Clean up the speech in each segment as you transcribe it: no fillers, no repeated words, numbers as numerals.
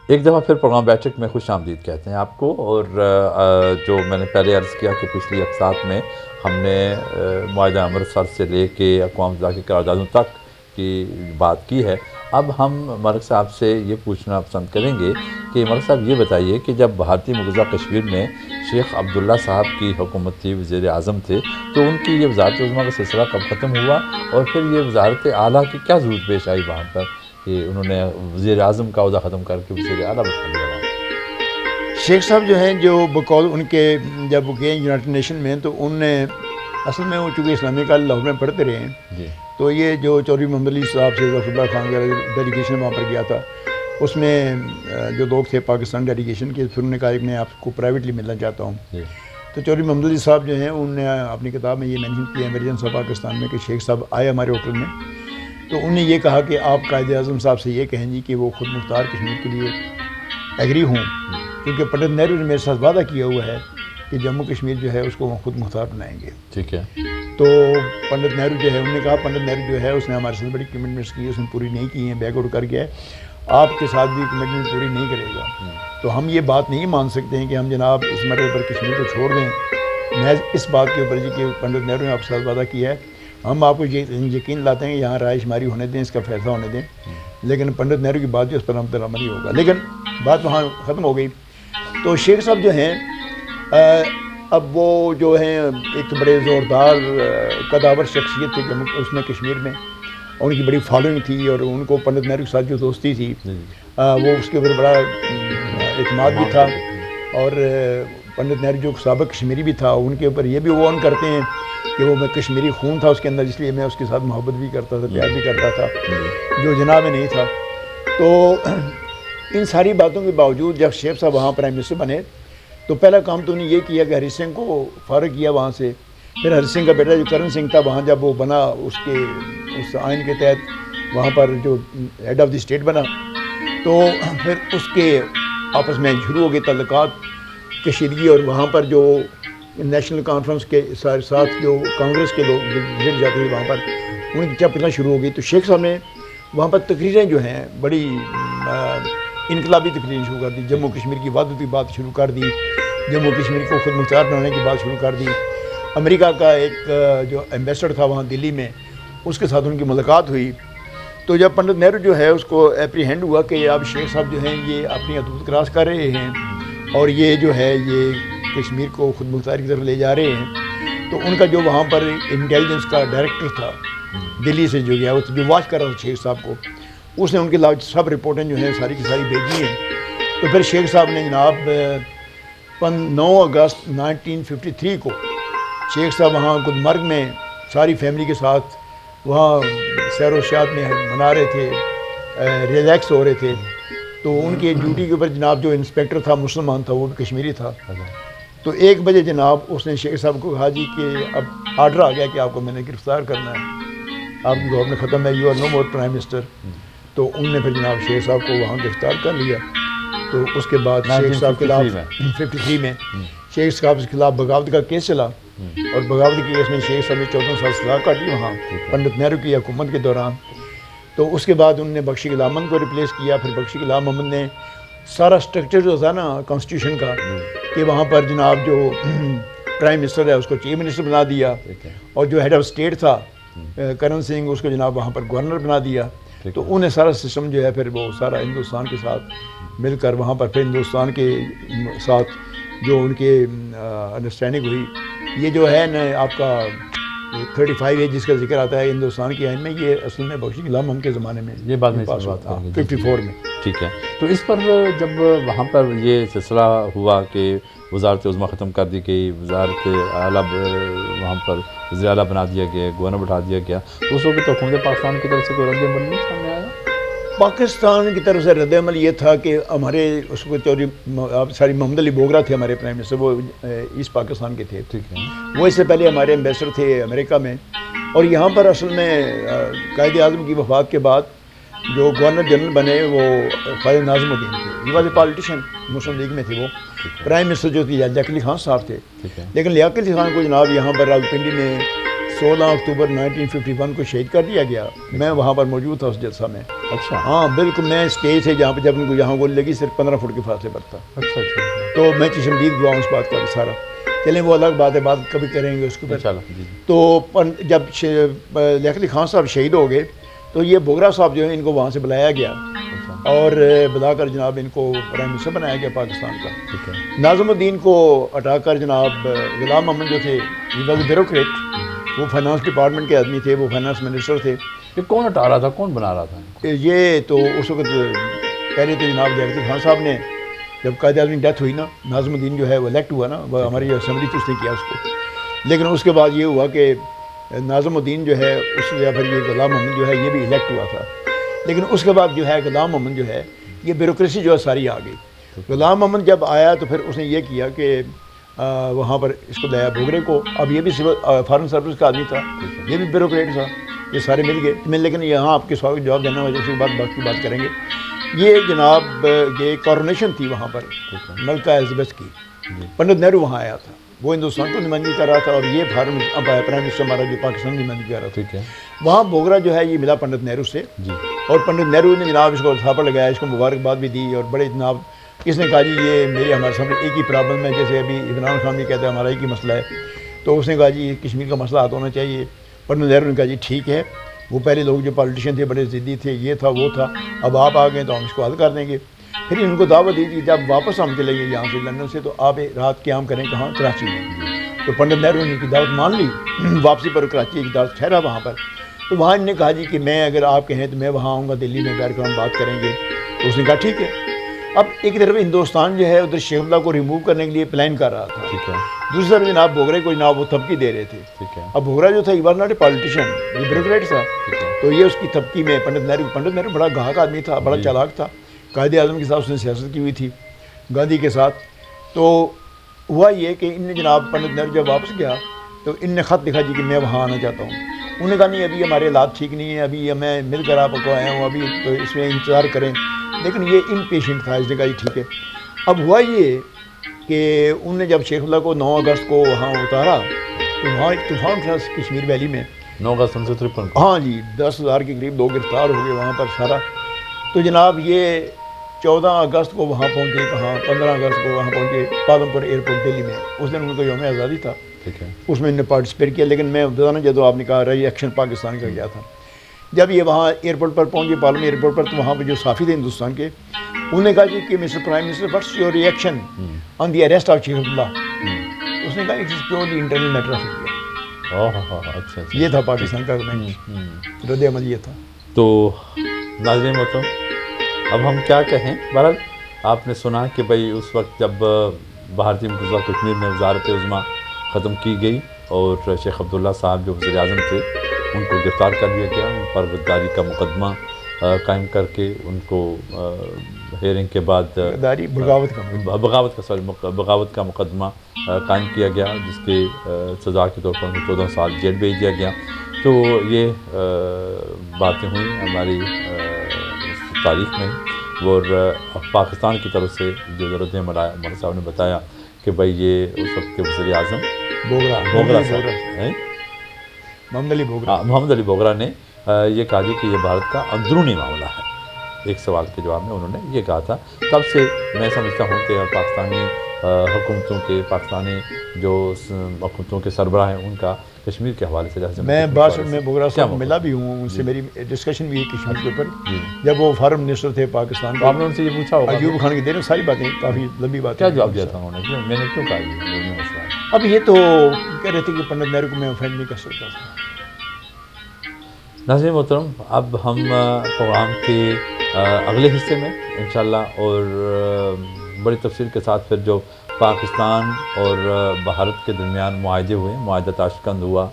ایک دفعہ پھر پروگرام بیٹھک میں خوش آمدید کہتے ہیں آپ کو، اور جو میں نے پہلے عرض کیا کہ پچھلی اقساط میں ہم نے معاہدہ امرتسر سے لے کے اقوام متحدہ کی قراردادوں تک کی بات کی ہے۔ اب ہم ملک صاحب سے یہ پوچھنا پسند کریں گے کہ ملک صاحب یہ بتائیے کہ جب بھارتی مقبوضہ کشمیر میں شیخ عبداللہ صاحب کی حکومت تھی، وزیر اعظم تھے، تو ان کی یہ وزارت عظمیٰ کا سلسلہ کب ختم ہوا، اور پھر یہ وزارت اعلیٰ کی کیا ضرورت پیش آئی وہاں پر کہ انہوں نے وزیر اعظم کا عہدہ ختم کر کے وزیر اعلیٰ بنا دیا وہاں؟ شیخ صاحب جو ہیں، جو بقول ان کے جب وہ گئے یونائٹڈ نیشن میں، تو ان نے اصل میں وہ چونکہ اسلامی کالج لاہور میں پڑھتے رہے ہیں، جی تو یہ جو چودھری محمد علی صاحب سے ظفر اللہ خان کا ڈیلیگیشن وہاں پر گیا تھا، اس میں جو لوگ تھے پاکستان ڈیلیگیشن کے، پھر انہوں نے کہا کہ میں آپ کو پرائیویٹلی ملنا چاہتا ہوں۔ جی تو چودھری محمد علی صاحب جو ہیں، انہوں نے اپنی کتاب میں یہ مینشن کیا ایمرجنس آف پاکستان میں کہ شیخ صاحب آئے ہمارے ہوٹل میں، تو انہوں نے یہ کہا کہ آپ قائد اعظم صاحب سے یہ کہیں جی کہ وہ خود مختار کشمیر کے لیے ایگری ہوں، کیونکہ پنڈت نہرو نے میرے ساتھ وعدہ کیا ہوا ہے کہ جموں کشمیر جو ہے اس کو وہ خود مختار بنائیں گے۔ ٹھیک ہے۔ تو پنڈت نہرو جو ہے، انہوں نے کہا پنڈت نہرو جو ہے اس نے ہمارے ساتھ بڑی کمٹمنٹس کی، اس نے پوری نہیں کی ہیں، بیک آؤٹ کر گیا ہے، آپ کے ساتھ بھی کمٹمنٹ پوری نہیں کرے گا۔ تو ہم یہ بات نہیں مان سکتے ہیں کہ ہم جناب اس مرحلے پر کشمیر کو چھوڑ دیں محض اس بات کے اوپر جی کہ پنڈت نہرو نے آپ کے ساتھ وعدہ کیا ہے۔ ہم آپ کو یقین لاتے ہیں کہ یہاں رائے شماری ہونے دیں، اس کا فیصلہ ہونے دیں، لیکن پنڈت نہرو کی بات جو اس پر ہم پر عمل نہیں ہوگا۔ لیکن بات وہاں ختم ہو گئی۔ تو شیخ صاحب جو ہیں، اب وہ جو ہیں ایک تو بڑے زوردار قداور شخصیت تھے جموں اس میں کشمیر میں، اور ان کی بڑی فالوئنگ تھی، اور ان کو پنڈت نہرو کے ساتھ جو دوستی تھی وہ اس کے اوپر بڑا اعتماد بھی تھا، اور پنڈت نہرو جو سابق کشمیری بھی تھا، ان کے اوپر یہ بھی وہ آن کرتے ہیں کہ وہ میں کشمیری خون تھا اس کے اندر، اس لیے میں اس کے ساتھ محبت بھی کرتا تھا، پیار بھی کرتا تھا، جو جناب میں نہیں تھا۔ تو ان ساری باتوں کے باوجود جب شیخ صاحب وہاں پرائم منسٹر بنے، تو پہلا کام تو انہیں یہ کیا کہ ہری سنگھ کو فارغ کیا وہاں سے۔ پھر ہری سنگھ کا بیٹا جو کرن سنگھ تھا، وہاں جب وہ بنا اس آئین کے تحت وہاں پر جو ہیڈ آف دی اسٹیٹ بنا، تو پھر اس کے آپس میں شروع ہو گئے تعلقات کشیدگی، اور وہاں پر جو نیشنل کانفرنس کے ساتھ جو کانگریس کے لوگ گر جاتے تھے وہاں پر، ان کی چپنا شروع ہو گئی۔ تو شیخ صاحب نے وہاں پر تقریریں جو ہیں بڑی انقلابی تقریریں شروع کر دی، جموں کشمیر کی وحدت کی بات شروع کر دی، جموں کشمیر کو خود مختار بنانے کی بات شروع کر دی۔ امریکہ کا ایک جو ایمبیسڈر تھا وہاں دلی میں، اس کے ساتھ ان کی ملاقات ہوئی۔ تو جب پنڈت نہرو جو ہے اس کو اپریہینڈ ہوا کہ اب شیخ صاحب جو ہیں یہ اپنی حدود کراس کر رہے ہیں، اور یہ جو ہے یہ کشمیر کو خود مختار کی طرف لے جا رہے ہیں، تو ان کا جو وہاں پر انٹیلیجنس کا ڈائریکٹر تھا دلی سے جو گیا، وہ جو واچ کر رہا تھا شیخ صاحب کو، اس نے ان کے خلاف سب رپورٹیں جو ہیں ساری کی ساری بھیجی ہیں۔ تو پھر شیخ صاحب نے جناب 9 اگست 1953 کو شیخ صاحب وہاں گلمرگ میں ساری فیملی کے ساتھ وہاں سیر و سیاحت میں منا رہے تھے، ریلیکس ہو رہے تھے۔ تو ان کی ڈیوٹی کے اوپر جناب جو انسپیکٹر تھا مسلمان تھا، وہ بھی کشمیری تھا۔ تو 1 بجے جناب اس نے شیخ صاحب کو کہا جی کہ اب آرڈر آ گیا کہ آپ کو میں نے گرفتار کرنا ہے، آپ کی گورنمنٹ ختم ہے، you are no more prime minister. تو انہوں نے پھر جناب شیخ صاحب کو وہاں گرفتار کر لیا۔ تو اس کے بعد شیخ صاحب کے خلاف 53 میں شیخ صاحب کے خلاف بغاوت کا کیس چلا، اور بغاوت کے کیس میں شیخ صاحب نے 14 سال سزا کاٹی وہاں پنڈت نہرو کی حکومت کے دوران۔ تو اس کے بعد انہوں نے بخشی غلام محمد کو ریپلیس کیا۔ پھر بخشی غلام محمد نے سارا سٹرکچر جو تھا نا کانسٹیٹیوشن کا، کہ وہاں پر جناب جو پرائم منسٹر ہے اس کو چیف منسٹر بنا دیا، اور جو ہیڈ آف اسٹیٹ تھا کرن سنگھ اس کو جناب وہاں پر گورنر بنا دیا۔ تو انہیں سارا سسٹم جو ہے پھر وہ سارا ہندوستان کے ساتھ مل کر وہاں پر پھر ہندوستان کے ساتھ جو ان کے انڈرسٹینڈنگ ہوئی، یہ جو ہے نا آپ کا 35 ایج جس کا ذکر آتا ہے ہندوستان کے آئین میں، یہ اصل میں بخشی غلام محمد کے زمانے میں یہ بعد میں پاس بات ہوا کریں گے۔ 54 میں۔ ٹھیک ہے۔ تو اس پر جب وہاں پر یہ سلسلہ ہوا کہ وزارت عظمیٰ ختم کر دی گئی، وزارت اعلیٰ وہاں پر وزیر اعلیٰ بنا دیا گیا، گورنر بٹھا دیا گیا، تو اس وقت حکومت پاکستان کی طرف سے کوئی رد عمل نہیں سامنے آیا؟ پاکستان کی طرف سے رد عمل یہ تھا کہ ہمارے اس کو چودھری ساری محمد علی بوگرا تھے ہمارے پرائم منسٹر، وہ ایسٹ پاکستان کے تھے۔ ٹھیک ہے۔ وہ اس سے پہلے ہمارے ایمبیسڈر تھے امریکہ میں، اور یہاں پر اصل میں قائد اعظم کی وفات کے بعد جو گورنر جنرل بنے وہ خواجہ ناظم الدین تھے۔ یہ was a politician, Muslim league میں تھے وہ۔ پرائم منسٹر جو تھے لیاقت علی خان صاحب تھے، لیکن لیاقت علی خان کو جناب یہاں پر راولپنڈی میں 16 اکتوبر 1951 کو شہید کر دیا گیا. میں وہاں پر موجود تھا اس جلسہ میں. اچھا ہاں بالکل, میں اسٹیج سے جہاں پہ جب ان کو یہاں گولی لگی صرف 15 فٹ کے فاصلے پر تھا. اچھا اچھا تو میں چشمدید ہوا ہوں اس بات کا بھی سارا. چلیں وہ الگ بات ہے, بات کبھی کریں گے اس کے اوپر. انشاءاللہ. جی تو جب لیاقت علی خان صاحب شہید ہو گئے تو یہ بوگرا صاحب جو ہیں ان کو وہاں سے بلایا گیا اچھا اور بلا کر جناب ان کو پرائم منسٹر بنایا گیا پاکستان کا. ٹھیک ہے. ناظم الدین کو ہٹا کر جناب غلام محمد جو تھے بیوروکریٹ, وہ فائنانس ڈپارٹمنٹ کے آدمی تھے, وہ فائنانس منسٹر تھے. یہ کون ہٹا رہا تھا, کون بنا رہا تھا؟ یہ تو اس وقت پہلے تو جناب لیاقت علی خان صاحب نے جب قائد اعظم کی ڈیتھ ہوئی نا, ناظم الدین جو ہے وہ الیکٹ ہوا نا, وہ ہماری اسمبلی تھی اس نے کیا اس کو. لیکن اس کے بعد یہ ہوا کہ ناظم الدین جو ہے اس یا پھر یہ غلام محمد جو ہے یہ بھی الیکٹ ہوا تھا. لیکن اس کے بعد جو ہے غلام محمد جو ہے یہ بیوروکریسی جو ہے ساری آ گئی. غلام محمد جب آیا تو پھر اس نے یہ کیا کہ وہاں پر اس کو دیا بوگرے کو. اب یہ بھی فارن سروس کا آدمی تھا, یہ بھی بیوروکریٹ تھا, یہ سارے مل گئے. میں لیکن یہاں آپ کے سوال کا جواب دینا وجہ سے باقی بات کریں گے. یہ جناب یہ کورونیشن تھی وہاں پر ملکہ الزبیتھ کی. پنڈت نہرو وہاں آیا تھا, وہ ہندوستان کو نمائندگی کر رہا تھا اور یہ پرائم منسٹر ہمارا جو پاکستان کی نمائندگی کر رہا تھا. ٹھیک ہے. وہاں بوگرا جو ہے یہ ملا پنڈت نہرو سے, جی اور پنڈت نہرو نے جناب اس کو تھاپڑ لگایا, اس کو مبارکباد بھی دی. اور بڑے جناب اس نے کہا جی یہ میرے ہمارے سامنے ایک ہی پرابلم ہے, جیسے ابھی عمران خان بھی کہتا ہے ہمارا ایک ہی مسئلہ ہے. تو اس نے کہا جی کشمیر کا مسئلہ حل ہونا چاہیے. پنڈت نہرو نے کہا جی ٹھیک ہے, وہ پہلے لوگ جو پالیٹیشین تھے بڑے ضدی تھے, یہ تھا وہ تھا, اب آپ آ گئے تو ہم اس کو حل کر دیں گے. پھر ان کو دعوت دی تھی جب واپس ہم چلے گئے یہاں سے لندن سے تو آپ رات قیام کریں کہاں, کراچی میں. تو پنڈت نہرو نے ان کی دعوت مان لی. واپسی پر کراچی ایک دعوت ٹھہرا وہاں پر. تو وہاں انہوں نے کہا جی کہ میں اگر آپ کہیں تو میں وہاں آؤں گا دلی میں بیٹھ کر ہم بات کریں گے. تو اس نے کہا ٹھیک ہے. اب ایک طرف ہندوستان جو ہے ادھر شیخ اللہ کو ریموو کرنے کے لیے پلان کر رہا تھا, ٹھیک ہے. دوسری طرف جناب بوگرے کو جناب وہ تھپکی دے رہے تھے. ٹھیک ہے. اب بوگرا جو تھا یہ واز ناٹ اے پالیٹیشین, یہ بیوروکریٹ تھا. تو یہ اس کی تھپکی میں پنڈت نہرو بڑا گاہک آدمی تھا, بڑا چالاک تھا. قائد اعظم کے ساتھ اس نے سیاست کی ہوئی تھی, گاندھی کے ساتھ. تو ہوا یہ کہ ان نے جناب پنڈت نہرو جب واپس گیا تو ان نے خط لکھا جی کہ میں وہاں آنا چاہتا ہوں. انہوں نے کہا نہیں ابھی ہمارے حالات ٹھیک نہیں ہیں, ابھی میں مل کر آپ کو آیا ہوں, ابھی تو اس میں انتظار کریں. لیکن یہ ان پیشنٹ تھا, اس نے کہا جی ٹھیک ہے. اب ہوا یہ کہ انہوں نے جب شیخ اللہ کو 9 اگست کو وہاں اتارا تو وہاں ایک طوفان تھا کشمیر ویلی میں. 9 اگست 1953 کو. ہاں جی, 10,000 کے قریب لوگ گرفتار ہو گئے وہاں پر سارا. تو جناب یہ 14 اگست کو وہاں پہنچے, کہاں 15 اگست کو وہاں پہنچے پالمپور ایئرپورٹ دلی میں. اس دن ان کو یوم آزادی تھا, ٹھیک ہے. اس میں انہوں نے پارٹیسپیٹ کیا. لیکن میں بتانا جب آپ نے کہا رہی ایکشن پاکستان کا کیا تھا. جب یہ وہاں ایئرپورٹ پر پہنچے پالم ایئرپورٹ پر, تو وہاں پہ جو صحافی تھے ہندوستان کے, انہوں نے کہا جی کہ mister prime minister what's your reaction on the arrest of Sheikh اللہ. اس نے کہا it is purely internal matter of India. اچھا. یہ تھا پاکستان کا رد عمل یہ تھا. تو ناظرین محترم اب ہم کیا کہیں. بہرحال آپ نے سنا کہ بھائی اس وقت جب بھارتی مقبوضہ کشمیر میں وزارت عظمیٰ ختم کی گئی اور شیخ عبداللہ صاحب جو وزیر اعظم تھے ان کو گرفتار کر لیا گیا, ان پر غداری کا مقدمہ قائم کر کے ان کو ہیئرنگ کے بعد بغاوت کا مقدمہ قائم کیا گیا, جس کے سزا کے طور پر ان کو 14 سال جیل بھیج دیا گیا. تو یہ باتیں ہوئیں ہماری تاریخ میں. اور پاکستان کی طرف سے جو ضرورت مولانا صاحب نے بتایا کہ بھائی یہ اس وقت کے وزیر اعظم بوگرا محمد علی بوگرا نے یہ کہا جی کہ یہ بھارت کا اندرونی معاملہ ہے. ایک سوال کے جواب میں انہوں نے یہ کہا تھا. تب سے میں سمجھتا ہوں کہ پاکستانی جو حکومتوں کے سربراہ ہیں ان کا کشمیر کے حوالے سے میں بوگرا صاحب ملا بھی ہوں, ان سے میری ڈسکشن بھی ہے کشمیر کے اوپر. جب وہ فارن منسٹر تھے پاکستان آپ نے ان سے یہ پوچھا ہوگا ایوب خان کی دیر ساری باتیں کافی لمبی بات. کیا جواب دیا تھا انہوں نے, میں نے کیوں کہا یہ مسئلہ ہے. اب یہ تو کہہ رہے تھے کہ پنڈت نہرو کو میں اوفینڈ نہیں کر سکتا تھا. ناظرین محترم اب ہم پروگرام کے اگلے حصے میں انشاءاللہ اور بڑی تفصیل کے ساتھ پھر جو پاکستان اور بھارت کے درمیان معاہدے ہوئے, معاہدہ تاشکند ہوا,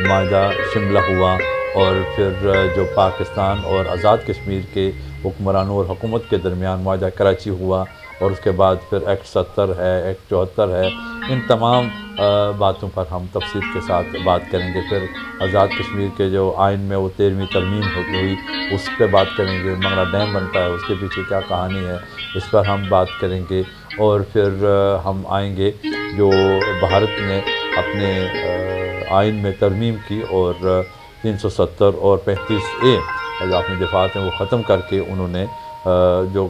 معاہدہ شملہ ہوا, اور پھر جو پاکستان اور آزاد کشمیر کے حکمرانوں اور حکومت کے درمیان معاہدہ کراچی ہوا, اور اس کے بعد پھر ایکٹ 70 ہے, ایکٹ 74 ہے. ان تمام باتوں پر ہم تفصیل کے ساتھ بات کریں گے. پھر آزاد کشمیر کے جو آئین میں وہ 13ویں ترمیم ہوئی اس پہ بات کریں گے. منگلا ڈیم بنتا ہے, اس کے پیچھے کیا کہانی ہے, اس پر ہم بات کریں گے. اور پھر ہم آئیں گے جو بھارت نے اپنے آئین میں ترمیم کی اور 370 اور 35A جو آپ نے دفعات ہیں وہ ختم کر کے انہوں نے جو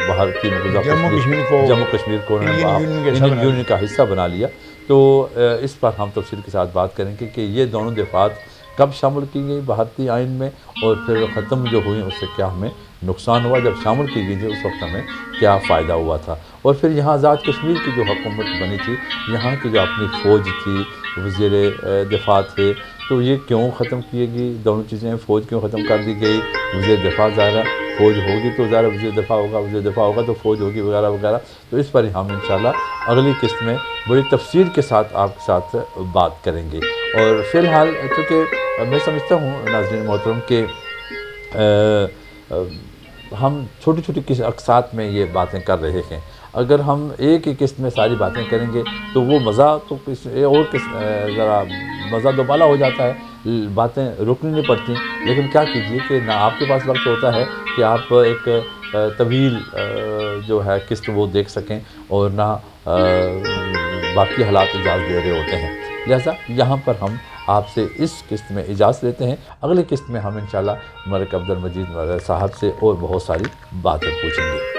بھارتی جموں کشمیر کو انڈین یونین کا حصہ بنا لیا. تو اس پر ہم تفصیل کے ساتھ بات کریں گے کہ یہ دونوں دفعات کب شامل کی گئی بھارتی آئین میں اور پھر ختم جو ہوئی اس سے کیا ہمیں نقصان ہوا, جب شامل کی گئی تھی اس وقت ہمیں کیا فائدہ ہوا تھا, اور پھر یہاں آزاد کشمیر کی جو حکومت بنی تھی, یہاں کی جو اپنی فوج تھی, وزیر دفاع تھے, تو یہ کیوں ختم کیے گئی دونوں چیزیں, فوج کیوں ختم کر دی گئی, وزیر دفاع ظاہرہ فوج ہوگی تو ظاہر وزیر دفاع ہوگا, وزیر دفاع ہوگا تو فوج ہوگی وغیرہ وغیرہ. تو اس پر ہی ہم انشاءاللہ اگلی قسط میں بڑی تفصیل کے ساتھ آپ کے ساتھ بات کریں گے. اور فی الحال چونکہ میں سمجھتا ہوں ناظرین محترم کہ ہم چھوٹی چھوٹی اقساط میں یہ باتیں کر رہے ہیں, اگر ہم ایک ہی قسط میں ساری باتیں کریں گے تو وہ مزہ تو اور ذرا مزہ دوبالا ہو جاتا ہے, باتیں رکنی نہیں پڑتی. لیکن کیا کیجیے کہ نہ آپ کے پاس وقت ہوتا ہے کہ آپ ایک طویل جو ہے قسط وہ دیکھ سکیں, اور نہ باقی حالات اجازت دے رہے ہوتے ہیں. لہذا یہاں پر ہم آپ سے اس قسط میں اجازت لیتے ہیں. اگلی قسط میں ہم انشاءاللہ ملک عبدالمجید صاحب سے اور بہت ساری باتیں پوچھیں گے.